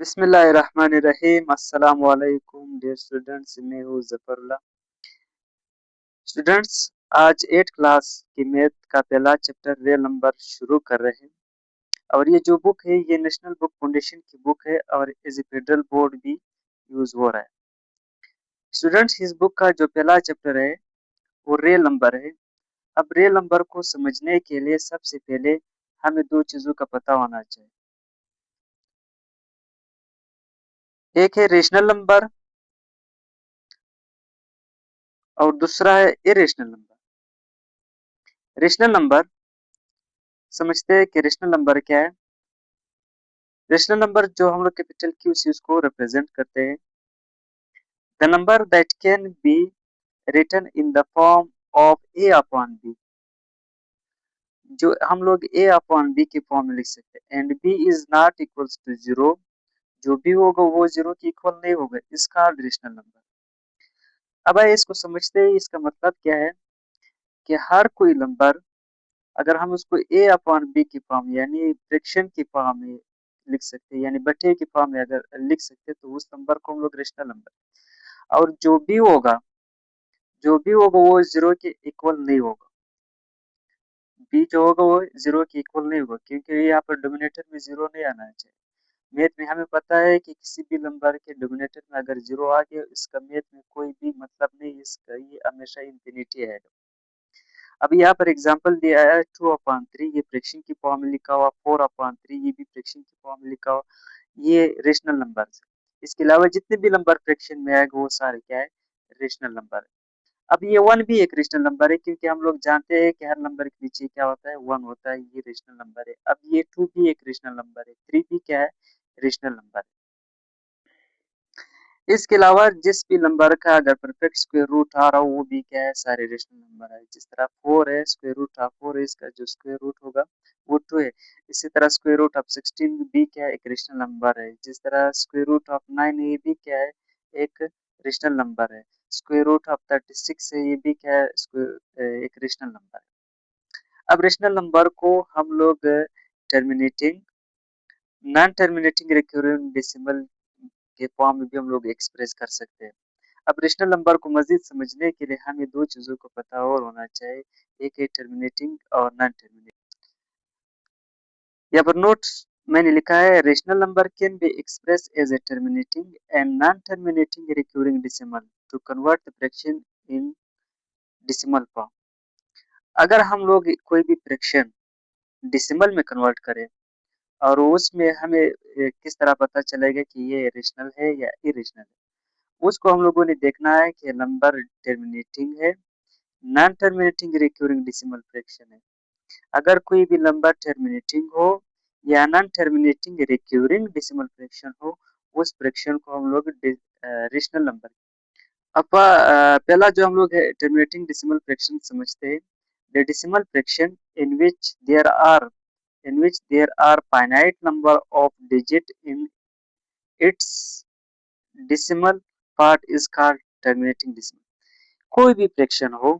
बिस्मिल्लाहिर्रहमानिर्रहीम। अस्सलाम वालेकुम डियर स्टूडेंट्स, मैं हूँ ज़फ़रुल्लाह। स्टूडेंट्स, आज 8 क्लास की मैथ का पहला चैप्टर रियल नंबर शुरू कर रहे हैं और ये जो बुक है ये नेशनल बुक फाउंडेशन की बुक है और एज ए फेडरल बोर्ड भी यूज हो रहा है। स्टूडेंट्स, इस बुक का जो पहला चैप्टर है वो रियल नंबर है। अब रियल नंबर को समझने के लिए सबसे पहले हमें दो चीज़ों का पता होना चाहिए। एक है रेशनल नंबर और दूसरा है इरेशनल नंबर। रेशनल नंबर समझते हैं कि रेशनल नंबर क्या है। रेशनल नंबर जो हम लोग कैपिटल क्यू से उसको रिप्रेजेंट करते हैं। The number that can be written in the form of A upon B, जो हम लोग ए अपॉन बी के फॉर्म में लिख सकते हैं। And B is not equals to zero, जो भी होगा वो जीरो के इक्वल नहीं होगा, इसका रेशनल नंबर। अब आइए इसको समझते हैं। इसका मतलब क्या है कि हर कोई नंबर अगर हम उसको ए अपॉन बी की फॉर्म यानी फ्रैक्शन की फॉर्म में लिख सकते हैं, यानी बटे की फॉर्म में अगर लिख सकते हैं, तो उस नंबर को हम लोग रेशनल नंबर। और जो भी होगा वो जीरो के इक्वल नहीं होगा। बी जो होगा वो जीरो के इक्वल नहीं होगा, क्योंकि यहाँ पर डोमिनेटर में जीरो नहीं आना चाहिए। मैथ में हमें पता है कि किसी भी नंबर के डोमिनेटर में अगर जीरो आ गया, इसका मैथ में कोई भी मतलब नहीं, इसका ये हमेशा इंफिनिटी है। अब यहाँ पर एग्जांपल दिया है 2/3, ये फ्रैक्शन की फॉर्म में लिखा हुआ। 4/3 ये भी फ्रैक्शन की फॉर्म में लिखा हुआ। ये रेशनल नंबर है। इसके अलावा जितने भी नंबर फ्रैक्शन में आएगा वो सारे क्या है, रेशनल नंबर है। अब ये वन भी एक रेशनल नंबर है, क्योंकि हम लोग जानते हैं कि हर नंबर के नीचे क्या होता है, वन होता है। ये रेशनल नंबर है। अब ये टू भी एक रेशनल नंबर है, थ्री भी क्या है, रेशनल नंबर है। इसके अलावा जिस भी नंबर का अगर परफेक्ट स्क्वायर रूट आ रहा हो वो भी क्या है, सारे रेशनल नंबर है। जिस तरह 4 है, स्क्वायर रूट ऑफ 4 है, इसका जो स्क्वायर रूट होगा वो 2 है। इसी तरह स्क्वायर रूट ऑफ 16 भी क्या है, एक रेशनल नंबर है। जिस तरह स्क्वायर रूट ऑफ 9 है, ये भी क्या है, एक रेशनल नंबर है। स्क्वायर रूट ऑफ 36 है, ये भी क्या है, एक रेशनल नंबर है। अब रेशनल नंबर को हम लोग terminating, non terminating recurrent decimal के फॉर्म में भी हम लोग एक्सप्रेस कर सकते हैं। अब रेशनल नंबर को मजीद समझने के लिए हमें दो चीजों को पता और होना चाहिए। एक है टर्मिनेटिंग और नॉन टर्मिनेटिंग। यहाँ पर नोट मैंने लिखा है, rational number can be express as a terminating and non terminating recurring decimal to convert the fraction in decimal form. अगर हम लोग कोई भी फ्रैक्शन डेसिमल में कन्वर्ट करें और उसमें हमें किस तरह पता चलेगा कि ये रेशनल है या इरेशनल है, उसको हम लोगों ने देखना है कि नंबर टर्मिनेटिंग है, non terminating recurring decimal fraction है। अगर कोई भी नंबर टर्मिनेटिंग हो या non terminating recurring decimal fraction हो, उस फ्रैक्शन को हम लोग रेशनल नंबर। अब पहला जो हम लोग टर्मिनेटिंग डेसिमल फ्रैक्शन समझते हैं। The decimal fraction in which there are finite number of digit in its decimal part is called terminating decimal। कोई भी फ्रैक्शन हो,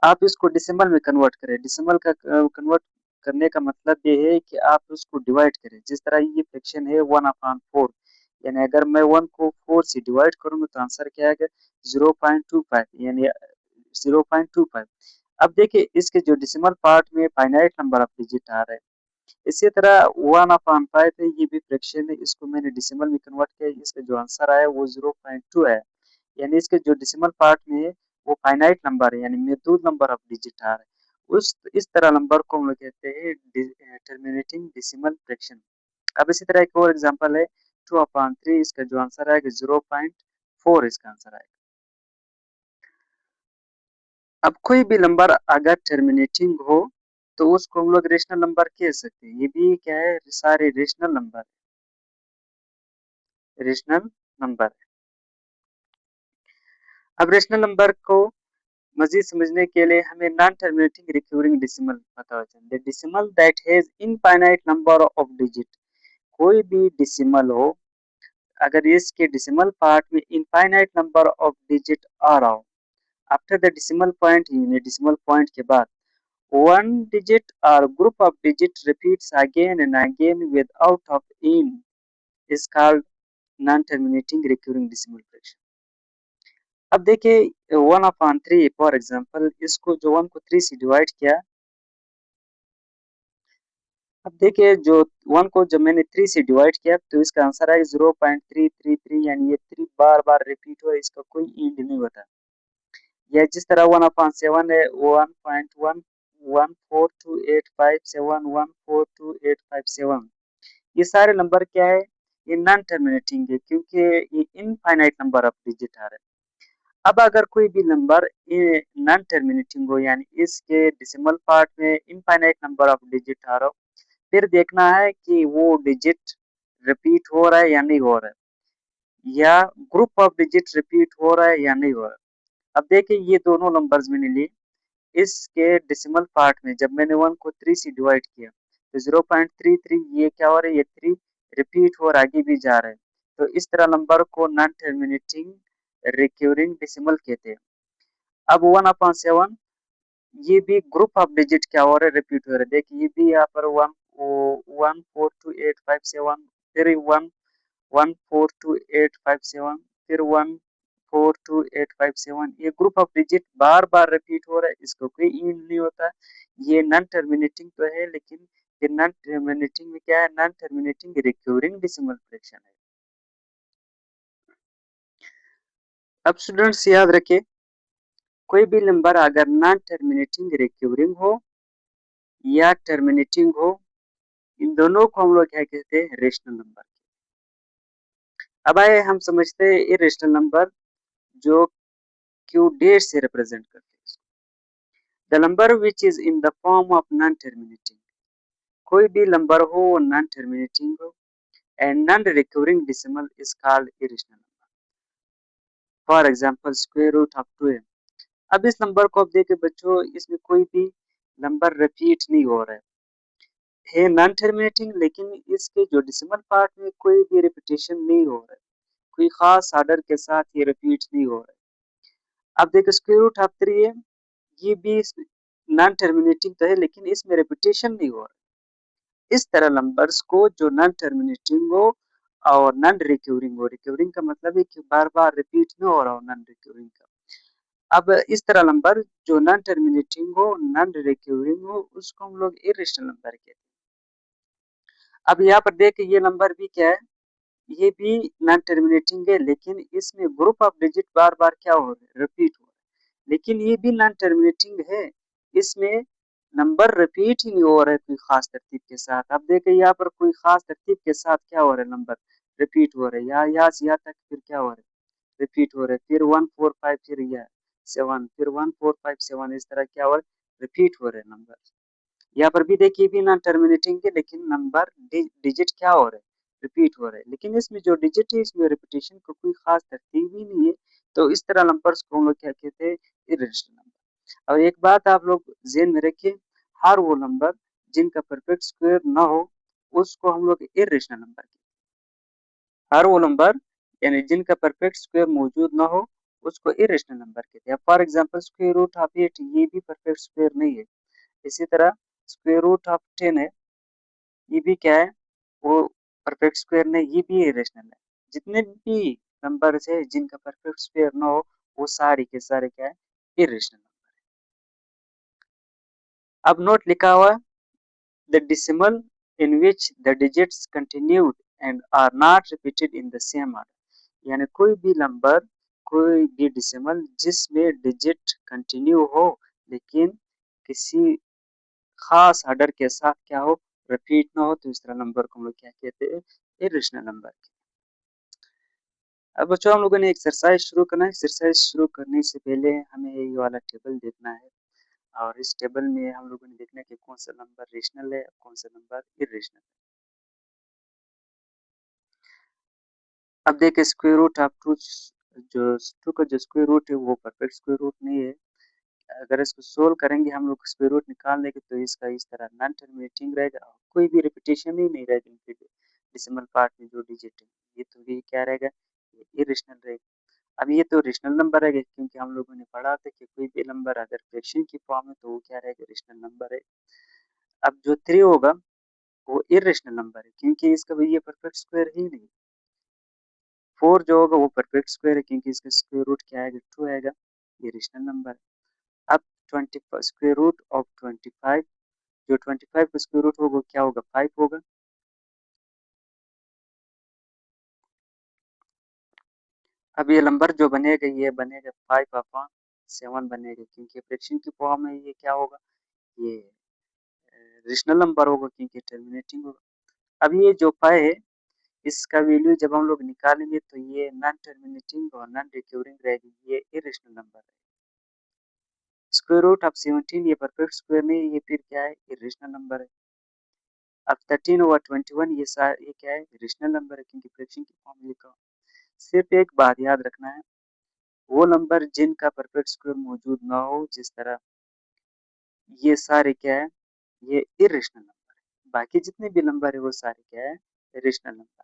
आप इसको डेसिमल में कन्वर्ट करें। डेसिमल का कन्वर्ट करने का मतलब ये है कि आप उसको डिवाइड करें। जिस तरह ये फ्रैक्शन है 1/4, यानी अगर मैं 1 को 4 से डिवाइड करूंगा तो आंसर क्या आएगा, 0.25, यानी 0.25। अब देखिए इसके जो डेसिमल पार्ट में फाइनाइट नंबर ऑफ डिजिट आ रहा है। इसी तरह 1/5 है, ये भी फ्रैक्शन है, इसको मैंने डेसिमल में कन्वर्ट किया, इसका जो आंसर आया वो 0.2 है। यानी इसके जो डेसिमल पार्ट में है वो फाइनाइट नंबर है, यानी महदूद नंबर ऑफ डिजिट आ रहा है। इस तरह नंबर को हम लोग कहते हैं टर्मिनेटिंग डेसिमल फ्रैक्शन। अब इसी तरह एक और एग्जांपल है 2/3, इसका जो आंसर आएगा 0.4 इसका आंसर आएगा। अब कोई भी नंबर अगर टर्मिनेटिंग हो तो उसको हम लोग रेशनल नंबर कह सकते हैं। ये भी क्या है, सारे रेशनल नंबर, रेशनल नंबर। अब रेशनल नंबर को मजीद समझने के लिए हमें नॉन टर्मिनेटिंग रिकरिंग डेसिमल पता होना चाहिए। The decimal that has infinite number of digit, कोई भी डेसिमल हो अगर इसके डेसिमल पार्ट में इनफाइनाइट नंबर ऑफ डिजिट आ रहा हो, आफ्टर द डेसिमल पॉइंट, यानी डेसिमल पॉइंट के बाद one digit or group of digits repeats again and again without of in is called non terminating recurring decimal fraction. अब देखिए 1/3 for example, इसको जो 1 को 3 से डिवाइड किया, अब देखिए जो 1 को जब मैंने 3 से डिवाइड किया तो इसका आंसर आएगा 0.333, यानी ये 3 बार बार रिपीट हुआ, इसका कोई एंड नहीं होता। या जिस तरह 1/7 है 1.1142857 ये सारे नंबर क्या है, ये नॉन टर्मिनेटिंग है क्योंकि ये इनफाइनाइट नंबर ऑफ डिजिट आ रहे हैं। अब अगर कोई भी नंबर नॉन टर्मिनेटिंग हो, यानी इसके डेसिमल पार्ट में इनफाइनाइट नंबर ऑफ डिजिट आ रहा हो, फिर देखना है कि वो डिजिट रिपीट हो रहा है या नहीं हो रहा है, या ग्रुप ऑफ डिजिट रिपीट हो रहा है या नहीं हो रहा है। अब देखिए ये दोनों नंबर्स मैंने लिए, इसके डेसिमल पार्ट में जब मैंने 1 को 3 से डिवाइड किया तो 0.33 ये क्या हो रहा है, ये 3 रिपीट हो और आगे भी जा रहा है। तो इस तरह नंबर को नॉन टर्मिनेटिंग रिकरिंग डेसिमल कहते हैं। अब 1/7 ये भी ग्रुप ऑफ डिजिट क्या हो रहा है, रिपीट हो रहा है। देखिए ये भी यहाँ पर 1142857, फिर 1142857, फिर 142 857, ये group of digit bar bar repeat हो रहा है, इसको कोई एंड नहीं होता। ये नॉन टर्मिनेटिंग तो है, लेकिन ये नॉन टर्मिनेटिंग में क्या है, non terminating recurring decimal fraction है। अब स्टूडेंट्स याद रखिए, कोई भी नंबर अगर नॉन टर्मिनेटिंग रिकरिंग हो या टर्मिनेटिंग हो, इन दोनों को हम लोग क्या कहते हैं, रेशनल नंबर। अब आए हम समझते हैं इरेशनल नंबर जो क्यू डेट से रिप्रेजेंट करते हैं। The number which is in the form of non terminating, कोई भी नंबर हो नॉन टर्मिनेटिंग हो and non recurring decimal is called irrational number. For example square root of 2 है। अब इस नंबर को आप देखिए बच्चों, इसमें कोई भी नंबर रिपीट नहीं हो रहा है नॉन टर्मिनेटिंग, लेकिन इसके जो डेसिमल पार्ट में कोई भी रिपीटेशन नहीं हो रहा है, कोई खास ऑर्डर के साथ ये रिपीट नहीं हो रहा है। अब देखिए स्क्वायर रूट ऑफ 3 है, ये भी नॉन टर्मिनेटिंग तो है, लेकिन इसमें रिपीटेशन नहीं हो रहा है। इस तरह नंबर्स को जो नॉन टर्मिनेटिंग हो और नॉन रिकरिंग हो, रिकरिंग का मतलब है कि बार बार रिपीट नहीं हो रहा हो, नॉन रिकरिंग का। अब इस तरह नंबर जो नॉन टर्मिनेटिंग हो, नॉन रिकरिंग हो, उसको हम लोग इरेशनल नंबर कहते हैं। अब यहाँ पर देखिए ये नंबर भी क्या है, ये भी नॉन टर्मिनेटिंग है, लेकिन इसमें ग्रुप ऑफ डिजिट बार बार क्या हो रहा है, रिपीट हो रहा है। लेकिन ये भी नॉन टर्मिनेटिंग है, इसमें नंबर रिपीट ही नहीं हो रहा है कोई खास तरतीब के साथ। अब देखिए यहाँ पर कोई खास तरतीब के साथ क्या हो रहा है, नंबर रिपीट हो रहा है, यहाँ से यहाँ तक फिर क्या हो रहा है, रिपीट हो रहा है, फिर 145, फिर यह 7, फिर 1457, इस तरह क्या हो रहा है, रिपीट हो रहे हैं नंबर। यहाँ पर भी देखिए भी नॉन टर्मिनेटिंग है, लेकिन नंबर डिजिट क्या हो रहे हैं, रिपीट हो रहे हैं, लेकिन इसमें जो डिजिट है इसमें रिपीटेशन को कोई खास तरतीब ही नहीं है। तो इस तरह नंबर्स को हम लोग क्या कहते हैं, इरेशनल नंबर। और एक बात आप लोग ध्यान में रखिए, हर वो नंबर जिनका परफेक्ट स्क्वायर ना हो उसको हम लोग इरेशनल नंबर कहते हैं। हर वो नंबर यानी जिनका परफेक्ट स्क्वायर मौजूद ना हो उसको इरेशनल नंबर कहते हैं। For example square root of 8 ये भी परफेक्ट स्क्वायर नहीं है। इसी तरह स्क्वायर रूट ऑफ 10 है, ये भी क्या है, वो परफेक्ट स्क्वायर नहीं, ये भी इरेशनल है। जितने भी नंबर्स है जिनका परफेक्ट स्क्वायर ना हो वो सारे के सारे क्या है, इरेशनल नंबर है। अब नोट लिखा हुआ, the decimal in which the digits continued and are not repeated in the same order, यानी कोई भी नंबर, कोई भी decimal जिसमें डिजिट कंटिन्यू हो लेकिन किसी खास ऑर्डर के साथ क्या हो, रिपीट ना हो, तो इस तरह नंबर को हम लोग क्या कहते हैं, इरेशनल नंबर। अब बच्चों हम लोगों ने एक्सरसाइज शुरू करना है। एक्सरसाइज शुरू करने से पहले हमें ये वाला टेबल देखना है, और इस टेबल में हम लोगों ने देखना है कि कौन सा नंबर रेशनल है, कौन सा नंबर इरेशनल है। अब देखिए स्क्वायर रूट ऑफ 2, जो 2 का जो स्क्वायर रूट है वो परफेक्ट स्क्वायर रूट नहीं है। अगर इसको सोल्व करेंगे हम लोग, स्क्वायर रूट निकाल लेंगे तो इसका इस तरह नॉन टर्मिनेटिंग रहेगा, कोई भी रिपीटेशन ही नहीं रहेगा इनके डेसिमल पार्ट में जो डिजिट है, ये तो ये क्या रहेगा, ये इरेशनल रहेगा। अब ये तो रेशनल नंबर रहेगा क्योंकि हम लोगों ने पढ़ा था कि कोई भी नंबर अगर फ्रैक्शन की फॉर्म है तो वो क्या रहेगा, रेशनल नंबर है। अब जो 3 होगा, वो इरेशनल नंबर है क्योंकि इसका भी ये परफेक्ट स्क्वायर ही नहीं। 4 जो होगा वो परफेक्ट स्क्वायर है क्योंकि इसका स्क्वायर रूट क्या आएगा, 2 आएगा, ये रेशनल नंबर है। अब 20 स्क्वायर रूट ऑफ 25, जो 25 का स्क्वायर रूट होगा क्या होगा, 5 होगा। अब ये नंबर जो बनेगा ये बनेगा 5 अपॉन 7 बनेगा क्योंकि फ्रैक्शन की फॉर्म में ये क्या होगा, ये रेशनल नंबर होगा क्योंकि टर्मिनेटिंग होगा। अब ये जो पाई है इसका वैल्यू जब हम लोग निकालेंगे तो ये नॉन टर्मिनेटिंग और नॉन रिकवरिंग रहेगी, ये इरेशनल नंबर है। स्क्वायर रूट ऑफ 17 ये परफेक्ट स्क्वायर नहीं, ये फिर क्या है, इरेशनल नंबर है। अब 13 ओवर 21 ये क्या है, रेशनल नंबर है क्योंकि फ्रैक्शन की फॉर्म में लिखा हो। सिर्फ एक बात याद रखना है, वो नंबर जिनका परफेक्ट स्क्वायर मौजूद ना हो, जिस तरह ये सारे क्या है, ये इरेशनल नंबर है। बाकी जितने भी नंबर है वो सारे क्या है, रेशनल नंबर।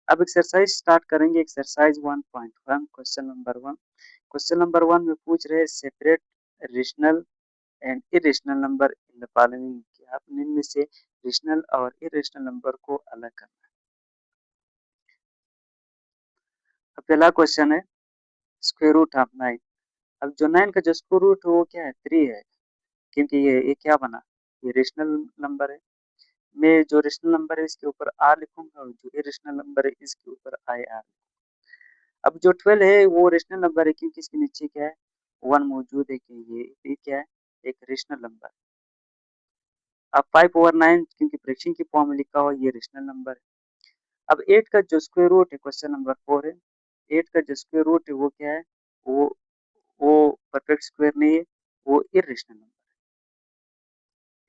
अब एक्सरसाइज स्टार्ट करेंगे। Exercise 1.1 question number 1। Question number 1 में पूछ रहे separate rational and irrational number in the following, कि आपने इनमें से रेशनल और इरेशनल नंबर को अलग करना है। अब पहला क्वेश्चन है स्क्वायर रूट ऑफ 9। अब जो 9 का जो स्क्वायर रूट है वो क्या है, 3 है क्योंकि ये क्या बना, ये रेशनल नंबर है। मैं जो रेशनल नंबर है इसके ऊपर आर लिखूंगा और जो इरेशनल नंबर है इसके ऊपर आई आर। अब जो 12 है वो रेशनल नंबर है क्योंकि इसके नीचे क्या है, 1 मौजूद है कि ये क्या है, एक रेशनल नंबर। अब 5 ओवर 9 क्योंकि फ्रैक्शन की फॉर्म में लिखा हुआ ये रेशनल नंबर है। अब 8 का जो स्क्वायर रूट है, क्वेश्चन नंबर 4 है, 8 का जो स्क्वायर रूट है वो क्या है, वो वो परफेक्ट स्क्वायर नहीं है, वो इरेशनल नंबर है।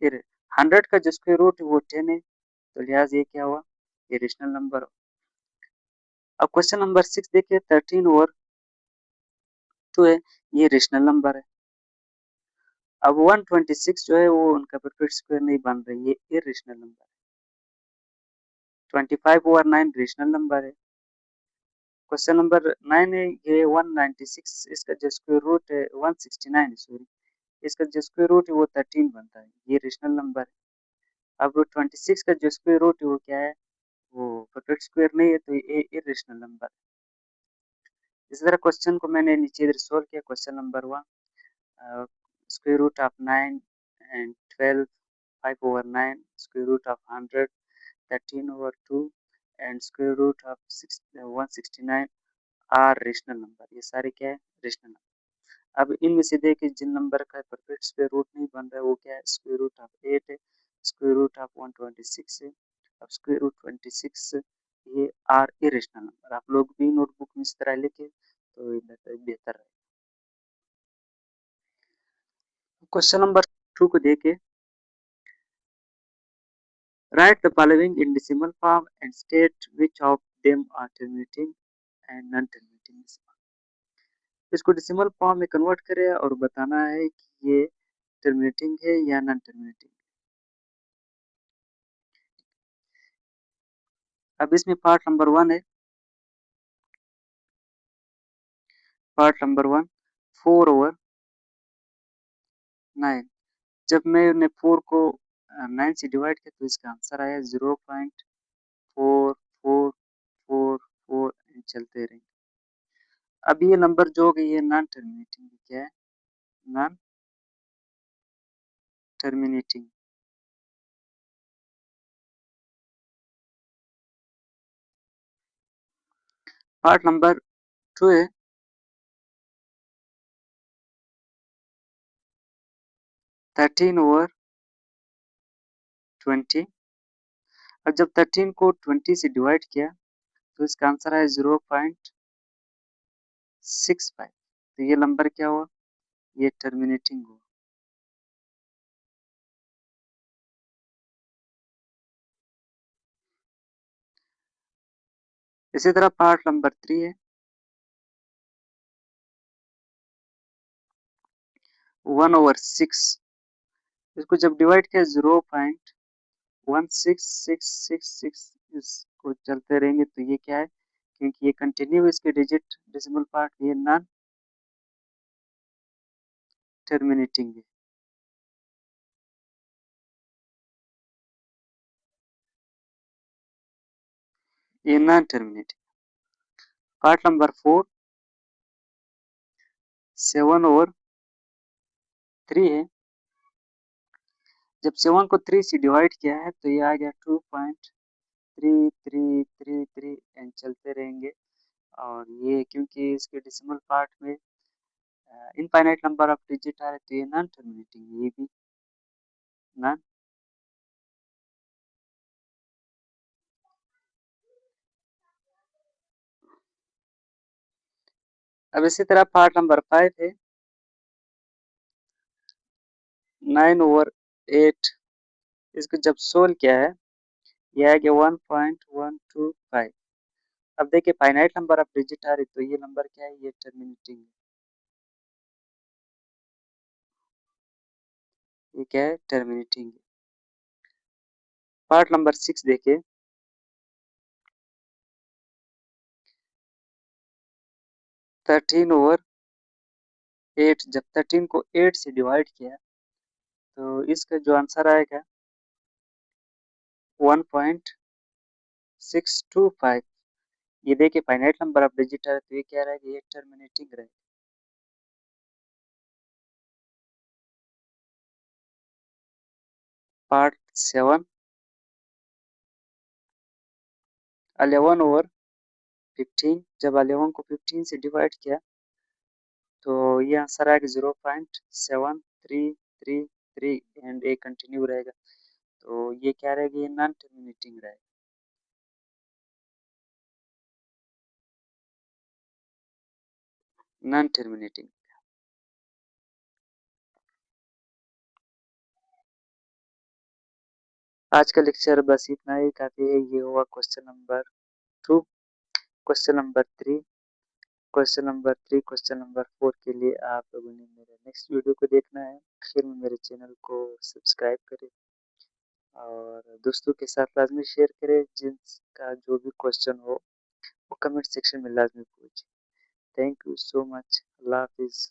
फिर 100 का जो स्क्वायर रूट है वो 10 है, तो लिहाजा ये क्या हुआ, ये रेशनल नंबर। अब क्वेश्चन नंबर 6 देखिए, 13 ओवर 2 है, ये रेशनल नंबर है। अब 126 जो है वो उनका परफेक्ट स्क्वायर नहीं बन रही, ये इरेशनल नंबर है। 25 ओवर 9 रेशनल नंबर है। क्वेश्चन नंबर 9 है, ये 196 इसका जो स्क्वायर रूट है 169 सॉरी, इसका जो स्क्वायर रूट है वो 13 बनता है, ये रेशनल नंबर है। अब 26 का जो स्क्वायर रूट है वो क्या है, वो परफेक्ट स्क्वायर नहीं है, तो ये इरेशनल नंबर है। इसी तरह क्वेश्चन को मैंने नीचे इधर सोल्व किया। Question number 1, square root of 9 and 12, 5 over 9, square root of 100, 13 over 2 and square root of 169 are rational number. ये सारे क्या है, रेशनल नंबर। अब इनमें से देखिए जिन नंबर का परफेक्ट स्क्वायर रूट नहीं बन रहा है वो क्या है, स्क्वायर रूट ऑफ 8 है, स्क्वायर रूट ऑफ 126 है। अब स्क्वायर रूट 26 ये आर इरेशनल नंबर। आप लोग भी नोटबुक में इस तरह लिखे तो बेहतर है। क्वेश्चन नंबर 2 को देखे, write the following in decimal form and state which of them are terminating and non-terminating decimal। इसको डेसिमल फॉर्म में कन्वर्ट करें और बताना है कि ये टर्मिनेटिंग है या नॉन टर्मिनेटिंग। अब इसमें पार्ट नंबर 1 है, पार्ट नंबर 1 4 ओवर 9। जब मैंने 4 को 9 से डिवाइड किया तो इसका आंसर आया 0.4444 चलते रहेंगे। अब ये नंबर जो हो गई ये नॉन टर्मिनेटिंग, क्या है, नॉन टर्मिनेटिंग। पार्ट नंबर 2 है, 13 ओवर 20। और जब 13 को 20 से डिवाइड किया तो इसका आंसर आया 0.65। तो ये नंबर क्या हुआ, ये टर्मिनेटिंग हुआ। इसी तरह पार्ट नंबर 3 है, 1 ओवर 6। इसको जब डिवाइड किया 0.16666 इसको चलते रहेंगे तो ये क्या है, क्योंकि ये कंटिन्यू इसके डिजिट डेसिमल पार्ट, ये नॉन टर्मिनेटिंग है। ये नॉन टर्मिनेटिंग। पार्ट नंबर 4 7 और 3 है। जब 7 को 3 से डिवाइड किया है तो ये आ गया 2.3333 एंड चलते रहेंगे। और ये क्योंकि इसके डेसिमल पार्ट में इनफाइनाइट नंबर ऑफ डिजिट आ रहे तो ये नॉन टर्मिनेटिंग, ये भी नॉन। अब इसी तरह पार्ट नंबर 5 है 9 ओवर 8। इसको जब सोल्व किया है ये आ गया 1.125। अब देखिए फाइनाइट नंबर ऑफ डिजिट आ रही तो ये नंबर क्या है, ये टर्मिनेटिंग है। ये क्या है, टर्मिनेटिंग है। पार्ट नंबर 6 देखिए 13 ओवर 8। जब 13 को 8 से डिवाइड किया तो इसका जो आंसर आएगा 1.625। ये देखिए फाइनाइट नंबर ऑफ डिजिट है तो ये क्या रहेगा, ये टर्मिनेटिंग रहेगा। Part 7 11 over 15। जब 11 को 15 से डिवाइड किया तो ये आंसर आएगा 0.7333 एंड ये कंटिन्यू रहेगा। तो ये क्या रहेगा, ये नॉन टर्मिनेटिंग रहेगा। Non terminating. आज का लेक्चर बस इतना ही काफी है। ये हुआ question number 2। Question number 3, question number 3, question number 4 के लिए आप लोगों ने मेरे नेक्स्ट वीडियो को देखना है। फिर मेरे चैनल को सब्सक्राइब करें और दोस्तों के साथ लाजमी शेयर करें। जिनका जो भी क्वेश्चन हो वो कमेंट सेक्शन में लाजमी पूछें। Thank you so much. अल्लाह हाफिज़।